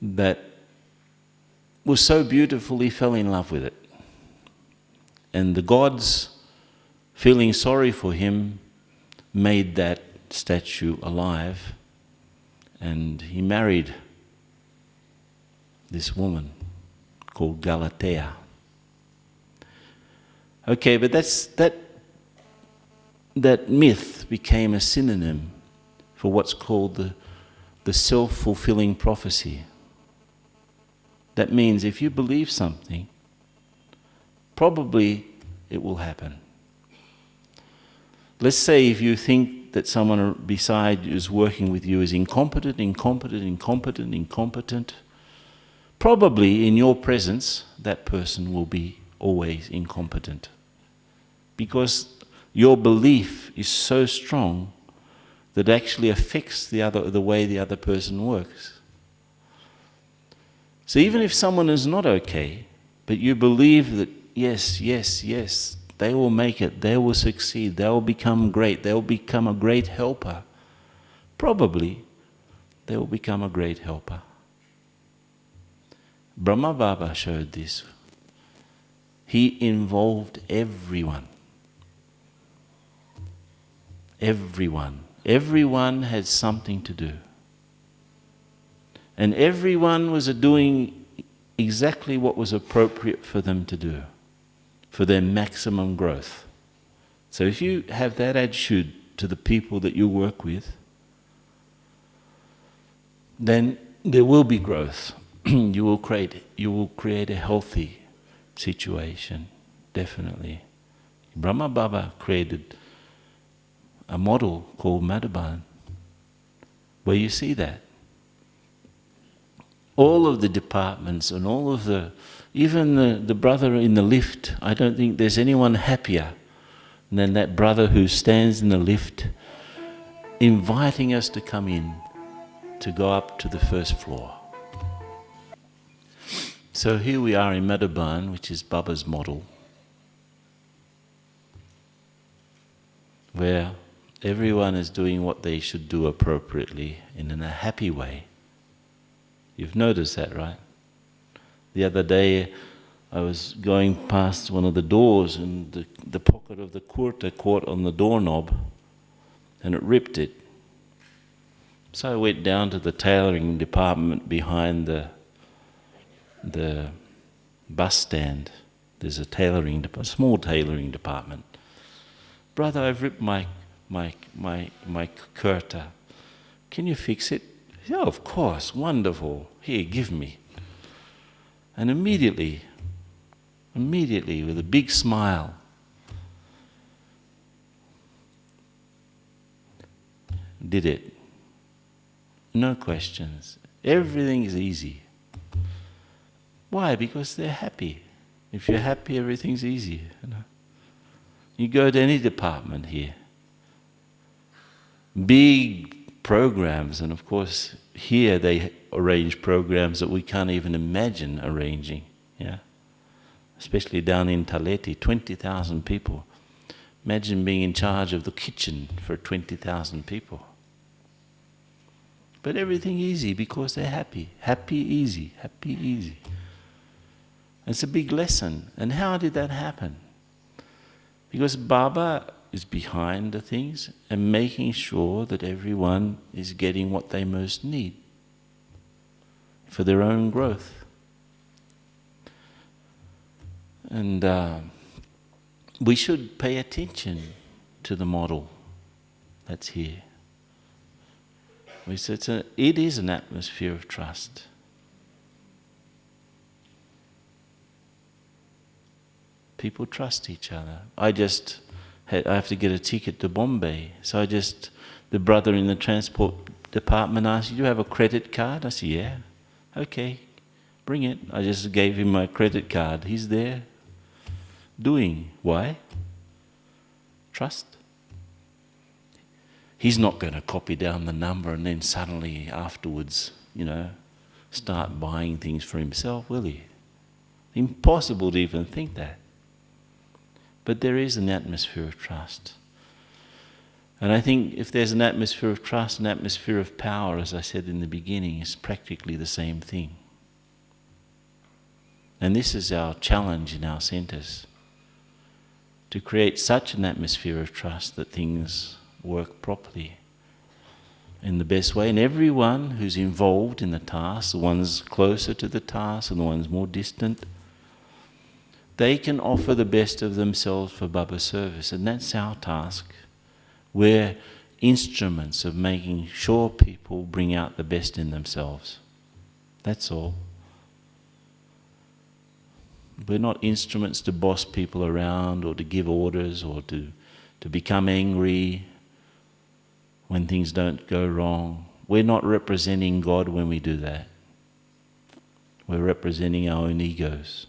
that was so beautiful he fell in love with it. And the gods, feeling sorry for him, made that statue alive, and he married this woman called Galatea. Okay, but that myth became a synonym for what's called the self-fulfilling prophecy. That means if you believe something, probably it will happen. Let's say if you think that someone beside you is working with you is incompetent, probably in your presence that person will be always incompetent. Because your belief is so strong that it actually affects the way the other person works. So even if someone is not okay, but you believe that yes, they will make it, they will succeed, they will become great, they will become a great helper, probably they will become a great helper. Brahma Baba showed this. He involved everyone. Everyone had something to do. And everyone was doing exactly what was appropriate for them to do, for their maximum growth. So if you have that attitude to the people that you work with, then there will be growth. You will create a healthy situation, definitely. Brahma Baba created a model called Madhaban, where you see that. All of the departments and all of even the brother in the lift, I don't think there's anyone happier than that brother who stands in the lift inviting us to come in, to go up to the first floor. So here we are in Madhaban, which is Baba's model, where everyone is doing what they should do appropriately and in a happy way. You've noticed that, right? The other day I was going past one of the doors and the pocket of the kurta caught on the doorknob and it ripped it. So I went down to the tailoring department behind the bus stand. There's a small tailoring department. Brother, I've ripped my kurta. Can you fix it? Yeah, of course, wonderful. Here, give me. And immediately, with a big smile, did it. No questions. Everything is easy. Why? Because they're happy. If you're happy, everything's easy. You go to any department here. Big programs, and of course here they arrange programs that we can't even imagine arranging, yeah. Especially down in Taleti, 20,000 people. Imagine being in charge of the kitchen for 20,000 people. But everything easy because they're happy. Happy, easy. It's a big lesson. And how did that happen? Because Baba is behind the things and making sure that everyone is getting what they most need for their own growth. And we should pay attention to the model that's here. It is an atmosphere of trust. People trust each other. I have to get a ticket to Bombay. So the brother in the transport department asked, "Do you have a credit card?" I said, "Yeah." "Okay, bring it." I just gave him my credit card. He's there doing. Why? trust. He's not going to copy down the number and then suddenly afterwards, start buying things for himself, will he? Impossible to even think that. But there is an atmosphere of trust. And I think if there's an atmosphere of trust, an atmosphere of power, as I said in the beginning, is practically the same thing. And this is our challenge in our centres, to create such an atmosphere of trust that things work properly in the best way. And everyone who's involved in the task, the ones closer to the task and the ones more distant, they can offer the best of themselves for Baba's service. And that's our task. We're instruments of making sure people bring out the best in themselves. That's all. We're not instruments to boss people around or to give orders or to become angry when things don't go wrong. We're not representing God when we do that. We're representing our own egos.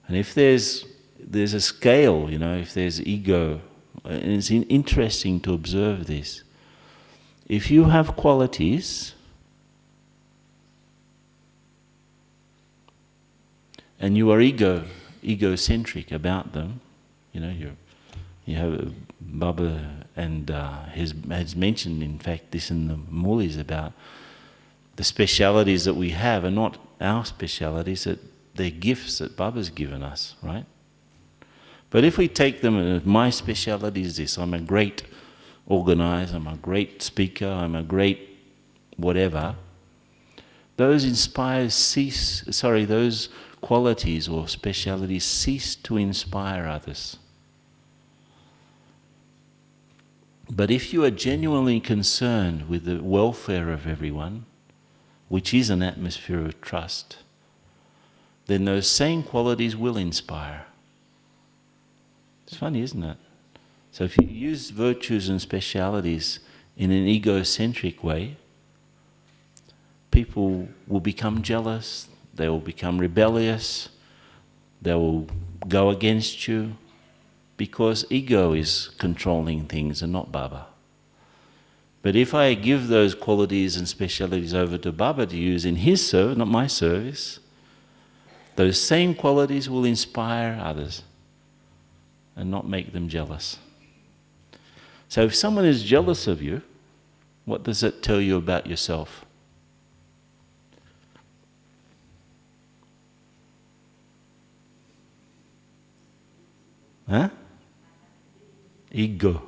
And if there's a scale, if there's ego, and it's interesting to observe this. If you have qualities and you are egocentric about them, you have Baba and has mentioned, in fact, this in the Mulis about the specialities that we have are not our specialities, that they're gifts that Baba's given us, right? But if we take them as my speciality is this, I'm a great organizer, I'm a great speaker, I'm a great whatever, those those qualities or specialities cease to inspire others. But if you are genuinely concerned with the welfare of everyone, which is an atmosphere of trust, then those same qualities will inspire. It's funny, isn't it? So if you use virtues and specialities in an egocentric way, people will become jealous, they will become rebellious, they will go against you, because ego is controlling things and not Baba. But if I give those qualities and specialities over to Baba to use in his service, not my service, those same qualities will inspire others and not make them jealous. So if someone is jealous of you, what does that tell you about yourself? Huh? Ego.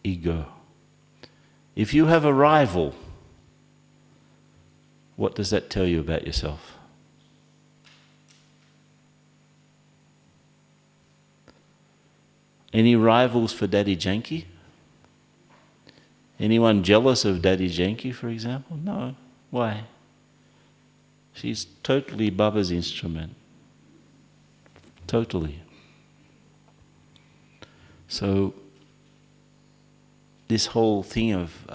Ego. If you have a rival, what does that tell you about yourself? Any rivals for Daddy Janki? Anyone jealous of Daddy Janki, for example? No. Why? She's totally Baba's instrument. Totally. So, this whole thing of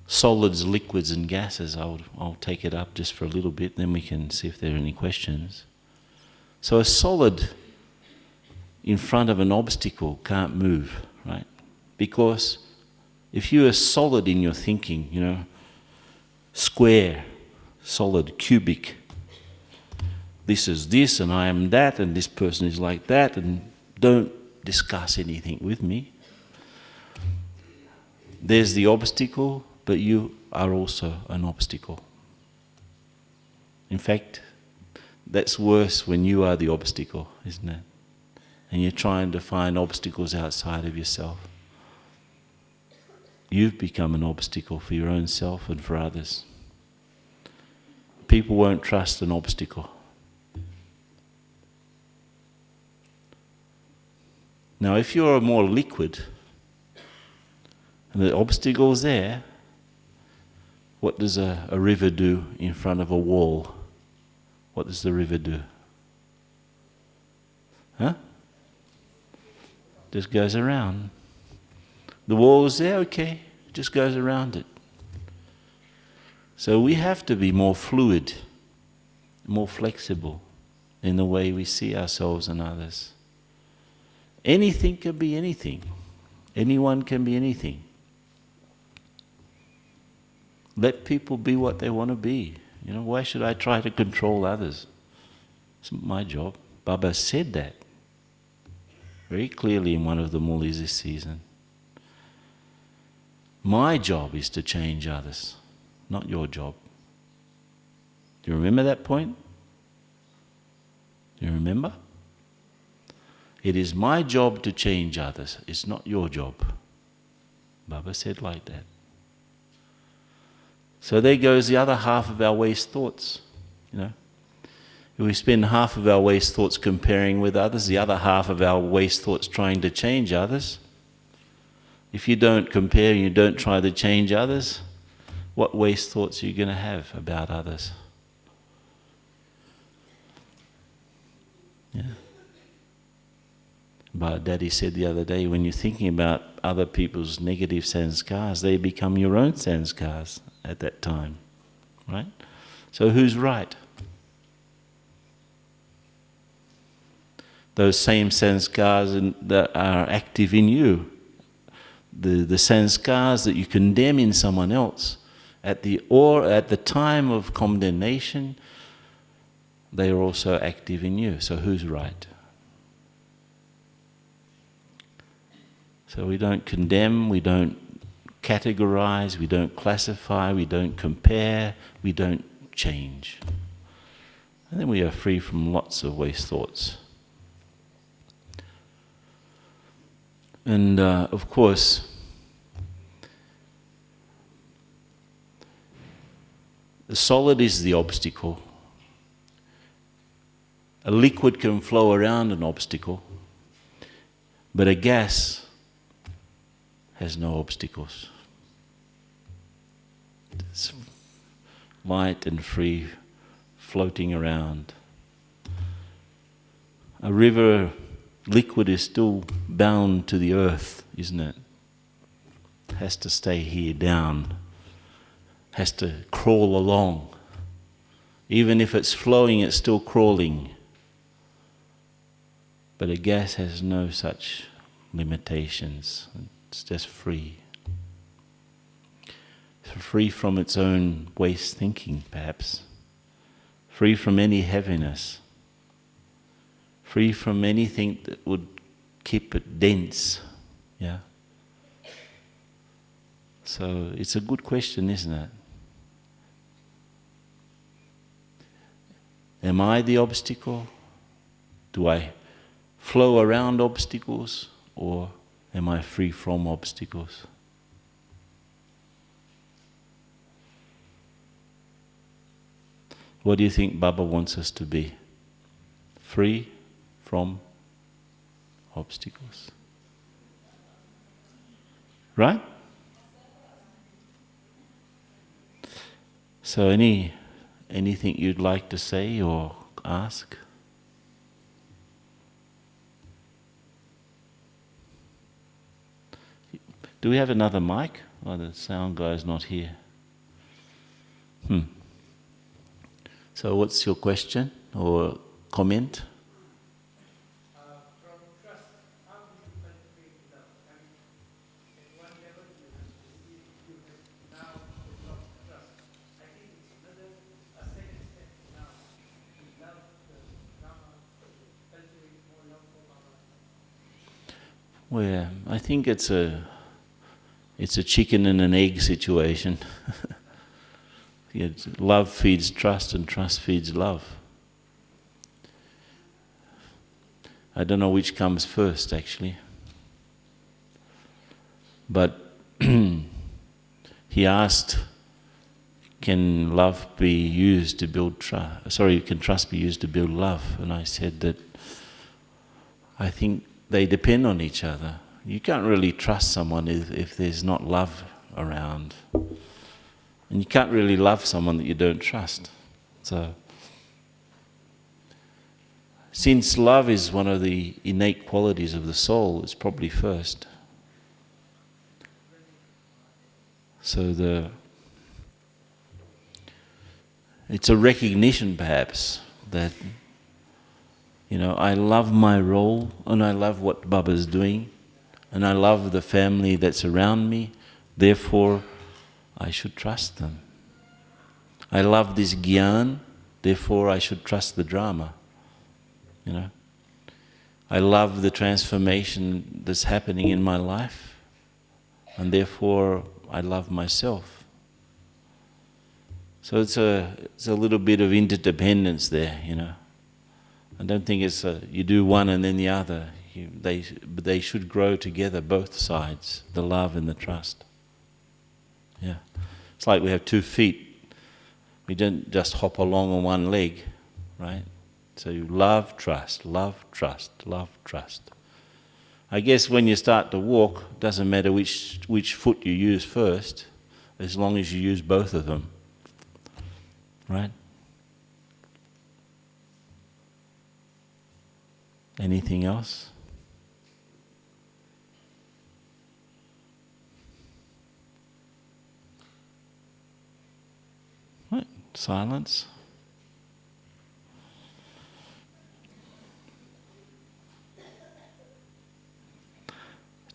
solids, liquids and gases, I'll take it up just for a little bit, then we can see if there are any questions. So a solid in front of an obstacle can't move, right? Because if you are solid in your thinking, square, solid, cubic, this is this and I am that and this person is like that and don't discuss anything with me. There's the obstacle, but you are also an obstacle. In fact, that's worse when you are the obstacle, isn't it? And you're trying to find obstacles outside of yourself. You've become an obstacle for your own self and for others. People won't trust an obstacle. Now, if you're more liquid and the obstacle's there, what does a river do in front of a wall? What does the river do? Huh? Just goes around. The wall is there, okay, just goes around it. So we have to be more fluid, more flexible. in the way we see ourselves and others. Anything can be anything. Anyone can be anything. Let people be what they want to be. You know, why should I try to control others? It's not my job. Baba said that very clearly in one of the Mulis this season. My job is to change others, not your job. Do you remember that point? Do you remember? It is my job to change others. It's not your job. Baba said like that. So there goes the other half of our waste thoughts, you know. If we spend half of our waste thoughts comparing with others, the other half of our waste thoughts trying to change others. If you don't compare and you don't try to change others, what waste thoughts are you going to have about others? Yeah. But Daddy said the other day, when you're thinking about other people's negative sanskars, they become your own sanskars at that time, right? So who's right? Those same sanskars that are active in you, the sanskars that you condemn in someone else, at the time of condemnation, they are also active in you. So who's right? So we don't condemn, we don't categorize, we don't classify, we don't compare, we don't change. And then we are free from lots of waste thoughts. And of course, the solid is the obstacle. A liquid can flow around an obstacle, but a gas has no obstacles. It's light and free, floating around. A river liquid is still bound to the earth, isn't it? Has to stay here down, has to crawl along. Even if it's flowing, it's still crawling. But a gas has no such limitations. It's just free. It's free from its own waste thinking, perhaps. Free from any heaviness. Free from anything that would keep it dense. Yeah. So it's a good question, isn't it? Am I the obstacle? Do I flow around obstacles, or am I free from obstacles? What do you think Baba wants us to be? Free from obstacles. Right? So anything you'd like to say or ask? Do we have another mic? Oh, the sound guy's not here. So what's your question or comment? From trust, how do you cultivate love? I mean, at one level you have now developed trust. I think it's a second step now to love the Dhamma, to cultivate more love for Baba. Well, I think it's a chicken and an egg situation. Love feeds trust and trust feeds love. I don't know which comes first, actually. But he asked, can love be used to build trust? Sorry, can trust be used to build love? And I said that I think they depend on each other. You can't really trust someone if there's not love around. And you can't really love someone that you don't trust. So, since love is one of the innate qualities of the soul, it's probably first. So it's a recognition perhaps that You know, I love my role and I love what Baba's doing and I love the family that's around me, therefore I should trust them. I love this gyan, therefore I should trust the drama. You know, I love the transformation that's happening in my life and therefore I love myself. So it's a little bit of interdependence there, you know. I don't think it's you do one and then the other. They should grow together, both sides, the love and the trust. Yeah. It's like we have 2 feet. We don't just hop along on one leg, right? So you love, trust, love, trust, love, trust. I guess when you start to walk, it doesn't matter which foot you use first, as long as you use both of them, right? Anything else? Right. Silence.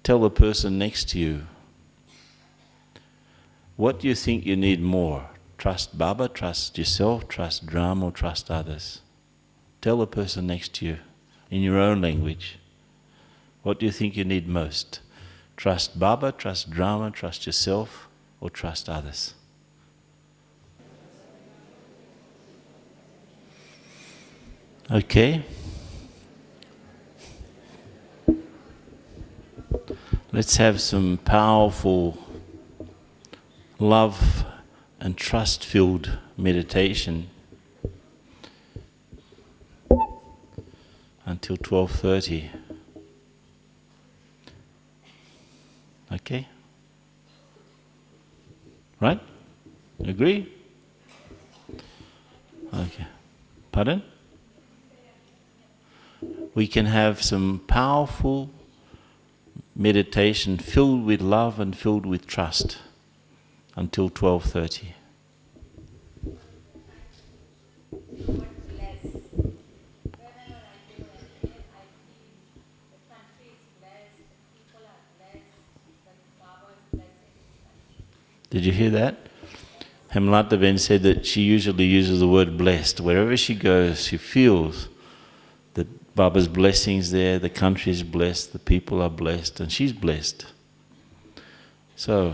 Tell the person next to you, what do you think you need more? Trust Baba, trust yourself, trust Dharma, or trust others? Tell the person next to you, in your own language, what do you think you need most? Trust Baba, trust Dharma, trust yourself, or trust others? Okay. Let's have some powerful love and trust-filled meditation until 12:30. Okay? Right? Agree? Okay. Pardon? We can have some powerful meditation filled with love and filled with trust until 12:30. Did you hear that? Hemlata Ben said that she usually uses the word blessed. Wherever she goes, she feels that Baba's blessings there, the country is blessed, the people are blessed, and she's blessed. So,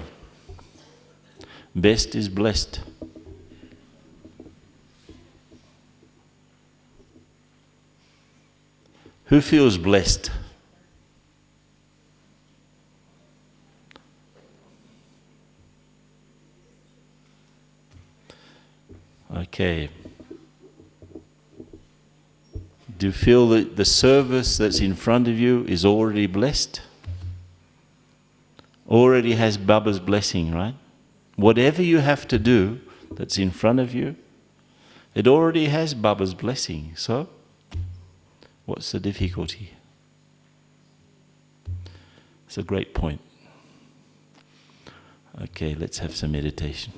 best is blessed. Who feels blessed? Okay. Do you feel that the service that's in front of you is already blessed? Already has Baba's blessing, right? Whatever you have to do that's in front of you, it already has Baba's blessing. So, what's the difficulty? It's a great point. Okay, let's have some meditation.